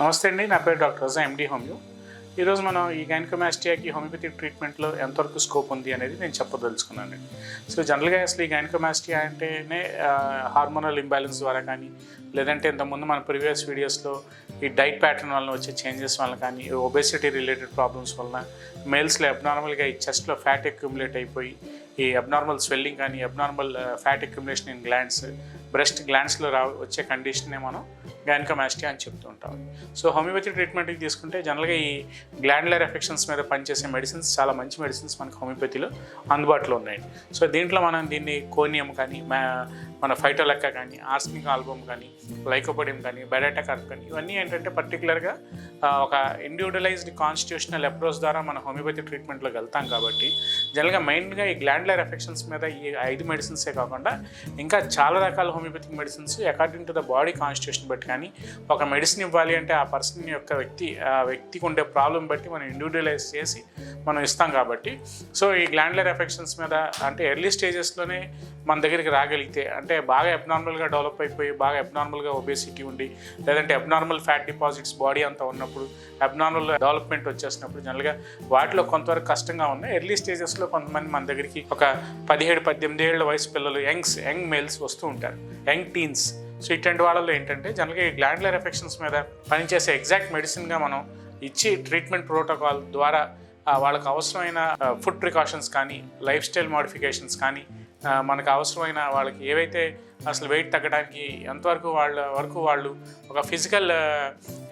నమస్తే అండి, నా పేరు డాక్టర్ రజా, ఎండి హోమియో. ఈరోజు మనం ఈ గైనకోమాస్టియాకి హోమియోపతిక్ ట్రీట్మెంట్లో ఎంతవరకు స్కోప్ ఉంది అనేది నేను చెప్పదలుచుకున్నానండి. సో జనరల్గా అసలు ఈ గైనకోమాస్టియా అంటేనే హార్మోనల్ ఇంబ్యాలెన్స్ ద్వారా కానీ, లేదంటే ఇంతకుముందు మన ప్రీవియస్ వీడియోస్లో ఈ డైట్ ప్యాటర్న్ వలన వచ్చే చేంజెస్ వల్ల కానీ, ఒబేసిటీ రిలేటెడ్ ప్రాబ్లమ్స్ వలన మేల్స్లో అబ్నార్మల్గా ఈ చెస్ట్లో ఫ్యాట్ అక్యుములేట్ అయిపోయి ఈ అబ్నార్మల్ స్వెల్లింగ్ కానీ, abnormal fat accumulation in glands, breast గ్లాండ్స్లో వచ్చే కండిషన్నే మనం గైనకోమాస్టియా అని చెప్తూ ఉంటాం. సో హోమియోపతి ట్రీట్మెంట్కి తీసుకుంటే జనరల్గా ఈ గ్లాండ్యులర్ ఎఫెక్షన్స్ మీద పనిచేసే మెడిసిన్స్ చాలా మంచి మెడిసిన్స్ మనకి హోమియోపతిలో అందుబాటులో ఉన్నాయండి. సో దీంట్లో మనం దీన్ని కోనియం కానీ, మన ఫైటోలెక్క కానీ, ఆర్సనిక్ ఆల్బమ్ కానీ, లైకోపోడియం కానీ, బెడాటాకార్ప్ కానీ, ఇవన్నీ ఏంటంటే పర్టికులర్గా ఒక ఇండివిజువలైజ్డ్ కాన్స్టిట్యూషనల్ అప్రోచ్ ద్వారా మన హోమియోపతి ట్రీట్మెంట్లోకి వెళ్తాం కాబట్టి జనరల్గా మెయిన్గా ఈ గ్లాండ్యులర్ ఎఫెక్షన్స్ మీద ఈ 5 మెడిసిన్సే కాకుండా ఇంకా చాలా రకాల homoeopathic medicines according to the body constitution బట్టి కానీ, ఒక మెడిసిన్ ఇవ్వాలి అంటే ఆ పర్సన్ యొక్క వ్యక్తికి ఉండే ప్రాబ్లం బట్టి మనం ఇండివిజువలైజ్ చేసి మనం ఇస్తాం కాబట్టి, సో ఈ గ్లాండ్యులర్ ఎఫెక్షన్స్ మీద అంటే ఎర్లీ స్టేజెస్లోనే మన దగ్గరికి రాగలిగితే, అంటే బాగా అబ్నార్మల్గా డెవలప్ అయిపోయి బాగా అబ్నార్మల్గా ఒబేసిటీ ఉండి, లేదంటే అబ్నార్మల్ ఫ్యాట్ డిపాజిట్స్ బాడీ అంతా ఉన్నప్పుడు, అబ్నార్మల్ డెవలప్మెంట్ వచ్చేసినప్పుడు జనరల్గా వాటిలో కొంతవరకు కష్టంగా ఉన్నాయి. ఎర్లీ స్టేజెస్లో కొంతమంది మన దగ్గరికి ఒక 17-18 ఏళ్ళ వయసు పిల్లలు, యంగ్ మేల్స్ వస్తూ ఉంటారు, యంగ్ టీన్స్. సో ఇటువంటి వాళ్ళలో ఏంటంటే జనరల్గా ఈ గ్లాండ్యులర్ ఎఫెక్షన్స్ మీద పనిచేసే ఎగ్జాక్ట్ మెడిసిన్గా మనం ఇచ్చి ట్రీట్మెంట్ ప్రోటోకాల్ ద్వారా వాళ్ళకు అవసరమైన ఫుడ్ ప్రికాషన్స్ కానీ, లైఫ్ స్టైల్ మోడిఫికేషన్స్ కానీ, మనకు అవసరమైన వాళ్ళకి ఏవైతే అసలు వెయిట్ తగ్గడానికి ఎంతవరకు వాళ్ళు ఒక ఫిజికల్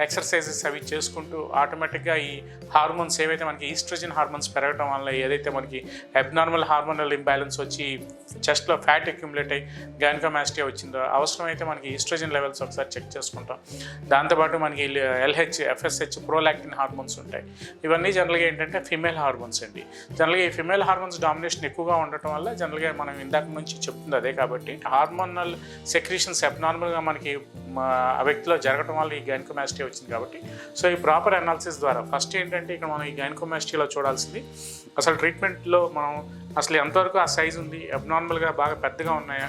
ఎక్సర్సైజెస్ అవి చేసుకుంటూ ఆటోమేటిక్గా ఈ హార్మోన్స్ ఏవైతే మనకి ఈస్ట్రోజన్ హార్మోన్స్ పెరగడం వల్ల ఏదైతే మనకి అబ్నార్మల్ హార్మోనల్ ఇంబ్యాలెన్స్ వచ్చి చెస్ట్లో ఫ్యాట్ అక్యుములేట్ అయ్యి గైనకోమాస్టియా వచ్చిందో, అవసరమైతే మనకి ఈస్ట్రోజన్ లెవెల్స్ ఒకసారి చెక్ చేసుకుంటాం. దాంతోపాటు మనకి LH, FSH, ప్రోలాక్టిన్ హార్మోన్స్ ఉంటాయి. ఇవన్నీ జనరల్గా ఏంటంటే ఫిమేల్ హార్మోన్స్ అండి. జనరల్గా ఈ ఫిమేల్ హార్మోన్స్ డామినేషన్ ఎక్కువగా ఉండటం వల్ల జనరల్గా మనం ఇందాక నుంచి చెప్తుంది అదే కాబట్టి హార్మోనల్ సెక్రీషన్స్ అబ్నార్మల్గా మనకి ఆ వ్యక్తిలో జరగడం వల్ల ఈ గైనకోమాస్టియా వచ్చింది కాబట్టి, సో ఈ ప్రాపర్ అనాలిసిస్ ద్వారా ఫస్ట్ ఏంటంటే ఇక్కడ మనం ఈ గైనకోమాస్టియాలో చూడాల్సింది అసలు ట్రీట్మెంట్లో మనం అసలు ఎంతవరకు ఆ సైజు ఉంది, అబ్నార్మల్గా బాగా పెద్దగా ఉన్నాయా,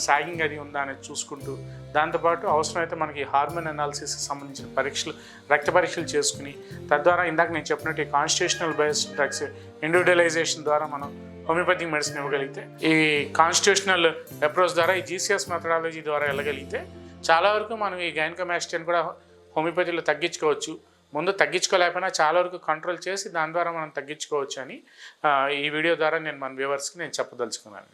సాగింగ్ అది ఉందా అనేది చూసుకుంటూ, దాంతోపాటు అవసరమైతే మనకి హార్మోన్ అనాలిసిస్కి సంబంధించిన పరీక్షలు, రక్త పరీక్షలు చేసుకుని, తద్వారా ఇందాక నేను చెప్పినట్టు ఈ కాన్స్టిట్యూషనల్ బేస్డ్ డ్రగ్స్ ఇండివిజువలైజేషన్ ద్వారా మనం హోమియోపతిక్ మెడిసిన్ ఇవ్వగలిగితే, ఈ కాన్స్టిట్యూషనల్ అప్రోచ్ ద్వారా ఈ GCS మెథడాలజీ ద్వారా వెళ్ళగలిగితే చాలా వరకు మనం ఈ గైనకోమాస్టియాని కూడా హోమియోపతిలో తగ్గించుకోవచ్చు. ముందు తగ్గించుకోలేకపోయినా చాలా వరకు కంట్రోల్ చేసి దాని ద్వారా మనం తగ్గించుకోవచ్చు అని ఈ వీడియో ద్వారా నేను మన వ్యూవర్స్కి చెప్పదలుచుకున్నాను.